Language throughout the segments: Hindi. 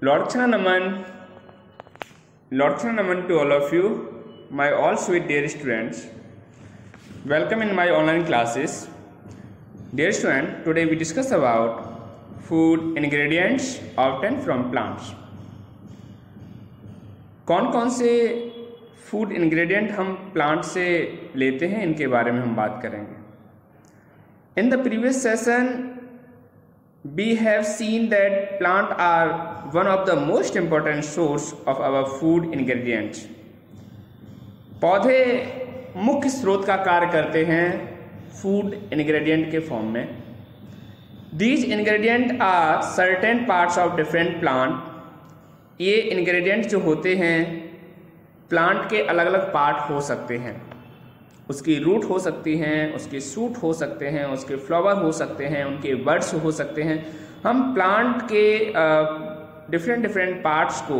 Lord Naman, Lord Naman to all of you, my all sweet dear students. Welcome in my online classes. Dear student, today we discuss about food ingredients obtained from plants. कौन कौन से फूड इंग्रेडिएंट हम प्लांट से लेते हैं, इनके बारे में हम बात करेंगे। In the previous session we have seen that plant are one of the most important source of our food ingredients. पौधे मुख्य स्रोत का कार्य करते हैं फूड इंग्रेडिएंट के फॉर्म में। These ingredients are certain parts of different plant. ये इंग्रेडिएंट जो होते हैं प्लांट के अलग अलग पार्ट हो सकते हैं। उसकी रूट हो सकती हैं, उसके सूट हो सकते हैं, उसके फ्लावर हो सकते हैं, उनके बड्स हो सकते हैं। हम प्लांट के डिफरेंट पार्ट्स को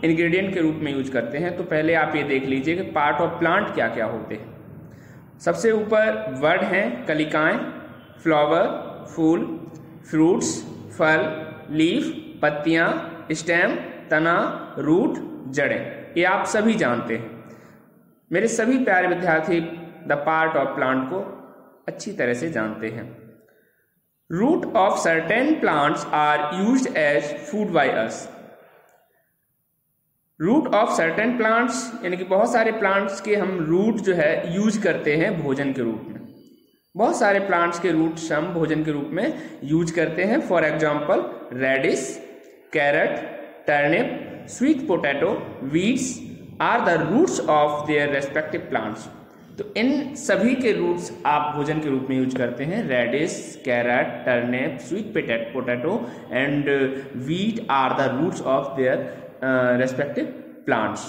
इंग्रेडिएंट के रूप में यूज करते हैं। तो पहले आप ये देख लीजिए कि पार्ट ऑफ प्लांट क्या क्या होते हैं। सबसे ऊपर वर्ड हैं कलिकाएं, फ्लावर, फूल, फ्रूट्स, फल, लीफ, पत्तियां, स्टेम, तना, रूट, जड़ें। ये आप सभी जानते हैं। मेरे सभी प्यारे विद्यार्थी द पार्ट ऑफ प्लांट को अच्छी तरह से जानते हैं। Root of certain plants are used as food by us. Root of certain plants यानी कि बहुत सारे प्लांट्स के हम रूट जो है यूज करते हैं भोजन के रूप में। बहुत सारे प्लांट्स के रूट्स हम भोजन के रूप में यूज करते हैं। For example radish, carrot, turnip, sweet potato, weeds are the roots of their respective plants. तो इन सभी के रूट्स आप भोजन के रूप में यूज करते हैं। Radish, carrot, turnip, sweet potato and wheat are the roots of their respective plants.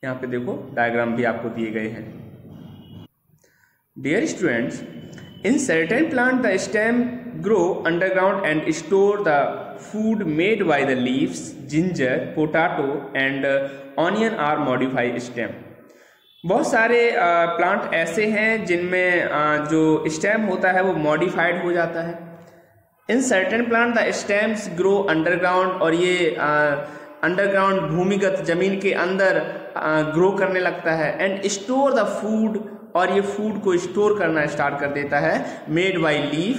यहाँ पे देखो डायग्राम भी आपको दिए गए हैं। Dear students, in certain plant the stem grow underground and store the food made by the leaves. Ginger, potato and onion are modified stem. बहुत सारे प्लांट ऐसे हैं जिनमें जो स्टेम होता है वो मॉडिफाइड हो जाता है। In certain plant the stems grow underground, और ये अंडरग्राउंड भूमिगत जमीन के अंदर ग्रो करने लगता है। एंड स्टोर द फूड, और ये फूड को स्टोर करना स्टार्ट कर देता है मेड बाय लीफ,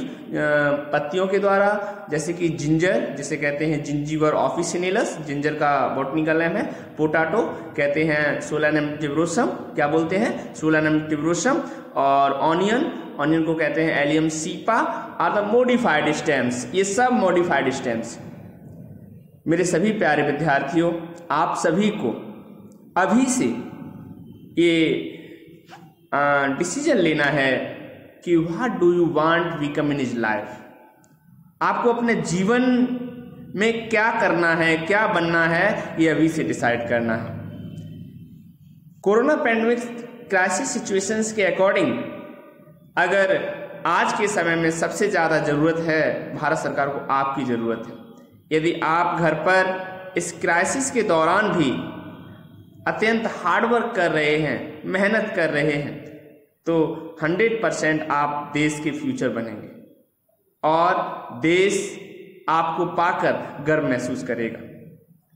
पत्तियों के द्वारा। जैसे कि जिंजर, जिसे कहते हैं जिंजीवर ऑफिसिनेलस, जिंजर का बॉटनिकल नेम है। पोटैटो कहते हैं सोलानम टिब्रोसम, क्या बोलते हैं सोलानम टिब्रोसम। और ऑनियन को कहते हैं Allium cepa are the modified stems. ये सब मॉडिफाइड स्टेम्स। मेरे सभी प्यारे विद्यार्थियों, आप सभी को अभी से ये डिसीजन लेना है कि what do you want become in his life. आपको अपने जीवन में क्या करना है, क्या बनना है, ये अभी से डिसाइड करना है। कोरोना पैंडेमिक क्राइसिस सिचुएशंस के अकॉर्डिंग अगर आज के समय में सबसे ज्यादा जरूरत है भारत सरकार को आपकी जरूरत है। यदि आप घर पर इस क्राइसिस के दौरान भी अत्यंत हार्डवर्क कर रहे हैं, मेहनत कर रहे हैं, तो 100% आप देश के फ्यूचर बनेंगे और देश आपको पाकर गर्व महसूस करेगा।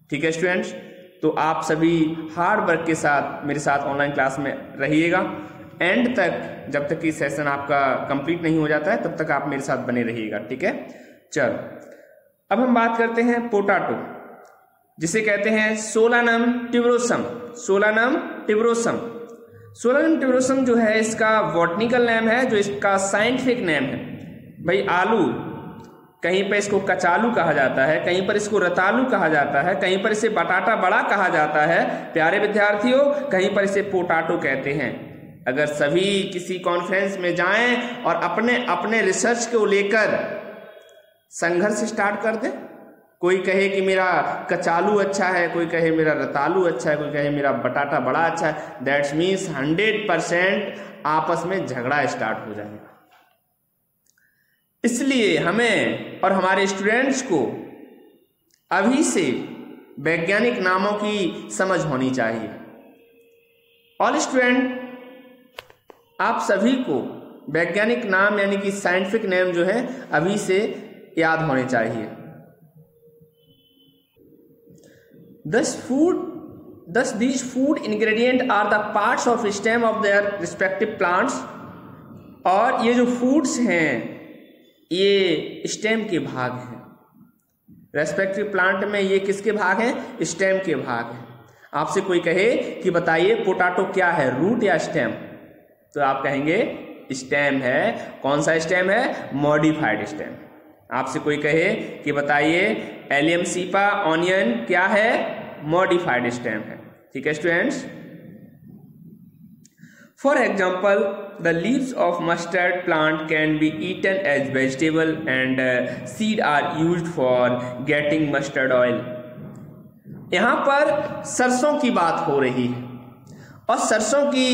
ठीक है स्टूडेंट्स, तो आप सभी हार्ड वर्क के साथ मेरे साथ ऑनलाइन क्लास में रहिएगा एंड तक। जब तक कि सेशन आपका कंप्लीट नहीं हो जाता है तब तक आप मेरे साथ बने रहिएगा। ठीक है, चलो अब हम बात करते हैं पोटैटो, जिसे कहते हैं सोलानम टिब्रोसम। सोलानम टिब्रोसम, सोलानम टिब्रोसम जो है इसका बॉटनिकल नेम है, जो इसका साइंटिफिक नेम है। भाई आलू, कहीं पर इसको कचालू कहा जाता है, कहीं पर इसको रतालू कहा जाता है, कहीं पर इसे बटाटा बड़ा कहा जाता है। प्यारे विद्यार्थियों, कहीं पर इसे पोटैटो कहते हैं। अगर सभी किसी कॉन्फ्रेंस में जाएं और अपने अपने रिसर्च को लेकर संघर्ष स्टार्ट कर दें, कोई कहे कि मेरा कचालू अच्छा है, कोई कहे मेरा रतालू अच्छा है, कोई कहे मेरा बटाटा बड़ा अच्छा है, दैट्स मीन्स 100% आपस में झगड़ा स्टार्ट हो जाएगा। इसलिए हमें और हमारे स्टूडेंट्स को अभी से वैज्ञानिक नामों की समझ होनी चाहिए। ऑल स्टूडेंट, आप सभी को वैज्ञानिक नाम यानी कि साइंटिफिक नेम जो है अभी से याद होने चाहिए। Thus these food ingredient are the parts of stem of their respective plants. और ये जो फूड्स हैं ये स्टेम के भाग हैं। रेस्पेक्टिव प्लांट में ये किसके भाग हैं? स्टेम के भाग हैं। आपसे कोई कहे कि बताइए पोटैटो क्या है, रूट या स्टेम, तो आप कहेंगे स्टेम है। कौन सा स्टेम है? Modified stem. आपसे कोई कहे कि बताइए एलियम सीपा ऑनियन क्या है? मॉडिफाइड स्टेम है। ठीक है students. For example the leaves of mustard plant can be eaten as vegetable and seed are used for getting mustard oil. यहाँ पर सरसों की बात हो रही है और सरसों की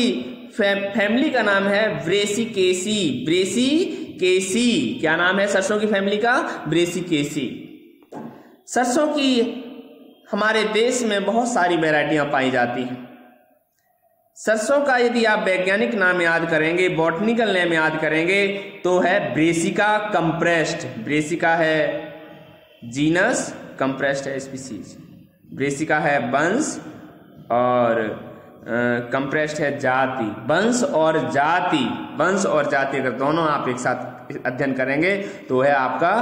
फैमिली का नाम है ब्रेसिकेसी। ब्रेसिकेसी क्या नाम है सरसों की फैमिली का? ब्रेसिकेसी। सरसों की हमारे देश में बहुत सारी वैरायटियां पाई जाती हैं। सरसों का यदि आप वैज्ञानिक नाम याद करेंगे, बॉटनिकल नेम याद करेंगे तो है ब्रेसिका कंप्रेस्ड। ब्रेसिका है जीनस, कंप्रेस्ड है स्पीसीज। ब्रेसिका है वंश और कंप्रेस्ड है जाति। वंश और जाति अगर दोनों आप एक साथ अध्ययन करेंगे तो है आपका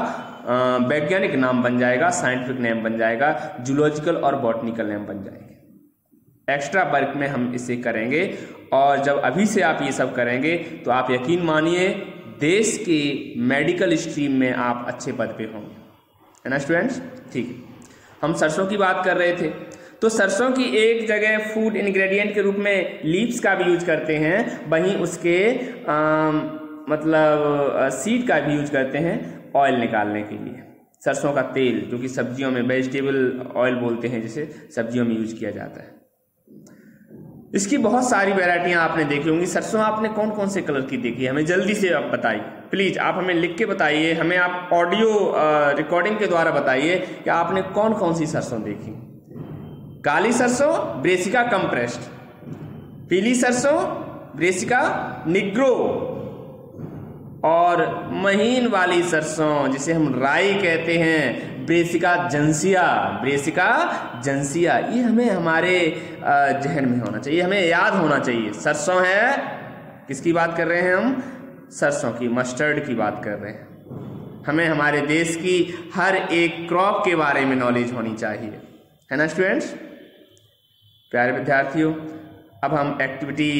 वैज्ञानिक नाम बन जाएगा, साइंटिफिक नेम बन जाएगा, जूलॉजिकल और बॉटनिकल नेम बन जाएंगे। एक्स्ट्रा वर्क में हम इसे करेंगे और जब अभी से आप ये सब करेंगे तो आप यकीन मानिए देश के मेडिकल स्ट्रीम में आप अच्छे पद पे होंगे, है ना स्टूडेंट्स। ठीक है, हम सरसों की बात कर रहे थे तो सरसों की एक जगह फूड इंग्रेडिएंट के रूप में लीव्स का भी यूज करते हैं, वहीं उसके सीड का भी यूज करते हैं ऑयल निकालने के लिए। सरसों का तेल जो कि सब्जियों में वेजिटेबल ऑयल बोलते हैं, जिसे सब्जियों में यूज किया जाता है। इसकी बहुत सारी वैरायटियां आपने देखी होंगी। सरसों आपने कौन कौन से कलर की देखी है? हमें जल्दी से आप बताइए प्लीज। आप हमें लिख के बताइए, हमें आप ऑडियो रिकॉर्डिंग के द्वारा बताइए कि आपने कौन कौन सी सरसों देखी। काली सरसों ब्रेसिका कंप्रेस्ड, पीली सरसों ब्रेसिका निग्रो, और महीन वाली सरसों जिसे हम राई कहते हैं ब्रेसिका जंसिया। ब्रेसिका जंसिया, ये हमें हमारे जहन में होना चाहिए, हमें याद होना चाहिए। सरसों है, किसकी बात कर रहे हैं हम? सरसों की, मस्टर्ड की बात कर रहे हैं। हमें हमारे देश की हर एक क्रॉप के बारे में नॉलेज होनी चाहिए, है ना स्टूडेंट्स। प्यारे विद्यार्थियों, अब हम एक्टिविटी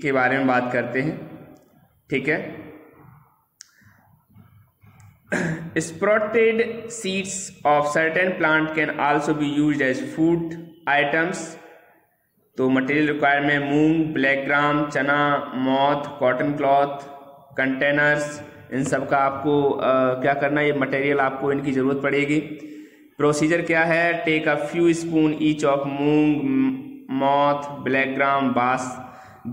के बारे में बात करते हैं। ठीक है, sprouted seeds of certain plant can also be used as food items। तो मटेरियल रिक्वायर्ड में मूंग, ब्लैक ग्राम, चना, मोथ, कॉटन क्लॉथ, कंटेनर्स, इन सब का आपको क्या करना है, ये मटेरियल आपको इनकी जरूरत पड़ेगी। प्रोसीजर क्या है? Take a few spoon each of moong, moth, black gram, bath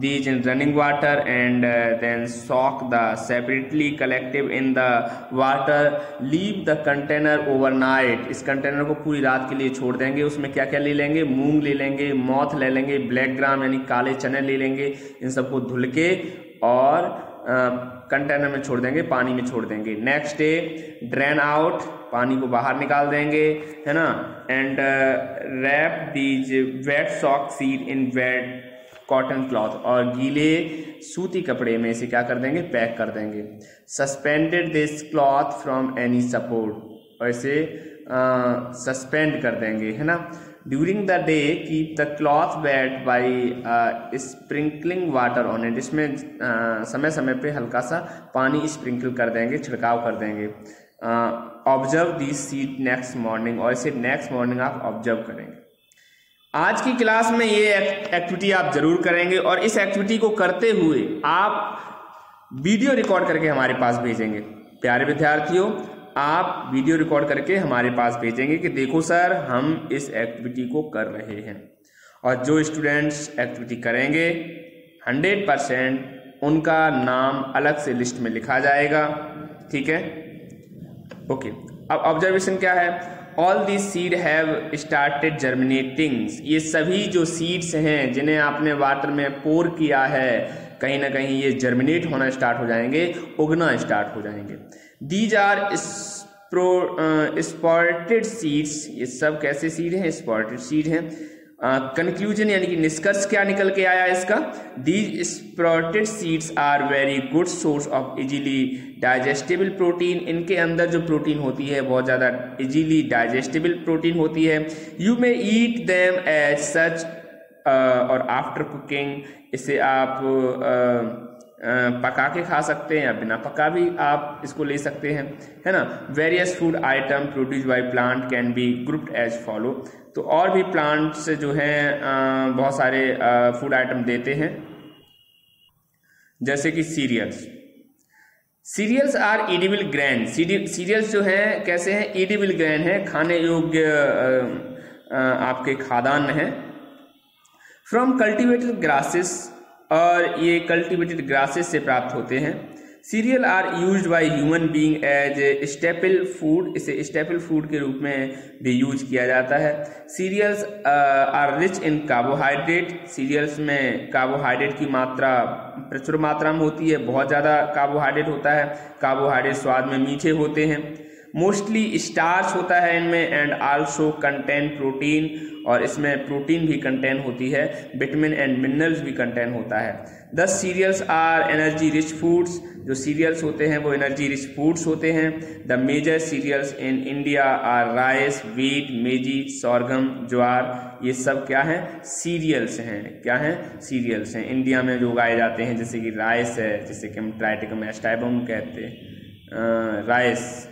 these in running water and then soak the separately collective in the water. Leave the container overnight। इस कंटेनर को पूरी रात के लिए छोड़ देंगे। उसमें क्या क्या ले लेंगे? मूंग ले लेंगे, मोथ ले लेंगे, ब्लैक ग्राम यानी काले चने ले लेंगे। इन सबको धुल के और कंटेनर में छोड़ देंगे, पानी में छोड़ देंगे। नेक्स्ट डे ड्रेन आउट, पानी को बाहर निकाल देंगे, है ना। And wrap these wet soak seed in wet cotton cloth, और गीले सूती कपड़े में इसे क्या कर देंगे? पैक कर देंगे। Suspended this cloth from any support, और इसे सस्पेंड कर देंगे, है ना। During the day keep the cloth weight by sprinkling water on it. इसमें समय समय पे हल्का सा पानी स्प्रिंकल कर देंगे, छिड़काव कर देंगे। Observe this seed next morning, और इसे नेक्स्ट मॉर्निंग आप ऑब्जर्व करेंगे। आज की क्लास में ये एक्टिविटी आप जरूर करेंगे, और इस एक्टिविटी को करते हुए आप वीडियो रिकॉर्ड करके हमारे पास भेजेंगे। प्यारे विद्यार्थियों, आप वीडियो रिकॉर्ड करके हमारे पास भेजेंगे कि देखो सर हम इस एक्टिविटी को कर रहे हैं। और जो स्टूडेंट्स एक्टिविटी करेंगे 100% उनका नाम अलग से लिस्ट में लिखा जाएगा। ठीक है, ओके। अब ऑब्जर्वेशन क्या है? All these seed have started germinating. ये सभी जो सीड्स हैं जिन्हें आपने वाटर में पोर किया है, कहीं ना कहीं ये जर्मिनेट होना स्टार्ट हो जाएंगे, उगना स्टार्ट हो जाएंगे। दीज आर स्पॉटेड सीड्स, ये सब कैसे सीड हैं? स्पॉटेड सीड हैं। कंक्लूजन यानी कि निष्कर्ष क्या निकल के आया इसका? These sprouted seeds are very good source of easily digestible protein. इनके अंदर जो प्रोटीन होती है बहुत ज़्यादा इजीली डाइजेस्टेबल प्रोटीन होती है। You may eat them as such और आफ्टर कुकिंग, इसे आप पका के खा सकते हैं या बिना पका भी आप इसको ले सकते हैं, है ना। Various food item produce by plant can be grouped as follow. तो और भी प्लांट से जो है बहुत सारे फूड आइटम देते हैं, जैसे कि cereals. Cereals are edible grain. Cereals जो हैं कैसे हैं? एडिबल ग्रेन है, खाने योग्य आपके खाद्यान्न है। फ्रॉम कल्टिवेटेड ग्रासेस, और ये कल्टिवेटेड ग्रासेस से प्राप्त होते हैं। Cereal are used by human being as staple food, इसे स्टेपल फूड के रूप में भी यूज किया जाता है। Cereals are rich in carbohydrate, cereals में कार्बोहाइड्रेट की मात्रा प्रचुर मात्रा में होती है, बहुत ज़्यादा कार्बोहाइड्रेट होता है। कार्बोहाइड्रेट स्वाद में मीठे होते हैं। मोस्टली स्टार्च होता है इनमें, एंड आल्सो कंटेन प्रोटीन, और इसमें प्रोटीन भी कंटेन होती है। विटामिन एंड मिनरल्स भी कंटेन होता है। 10 cereals are energy rich foods, जो सीरियल्स होते हैं वो एनर्जी रिच फूड्स होते हैं। The major cereals in India are rice, wheat, maize, sorghum, jowar, ये सब क्या है? सीरियल्स हैं। क्या हैं? सीरियल्स हैं। इंडिया में जो उगाए जाते हैं, जैसे कि राइस है, जिसे कि हम ट्राइटिकम एस्टाइबम कहते हैं, राइस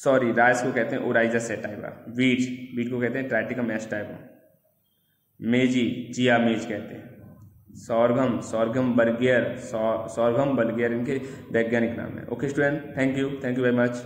राइस को कहते हैं ओराइजा सेटाइवा। वीट को कहते हैं ट्राइटिकम एस्टाइबम। मेजी, जिया मेज कहते हैं। सोरगम बर्गियर इनके वैज्ञानिक नाम है। Okay student, thank you very much.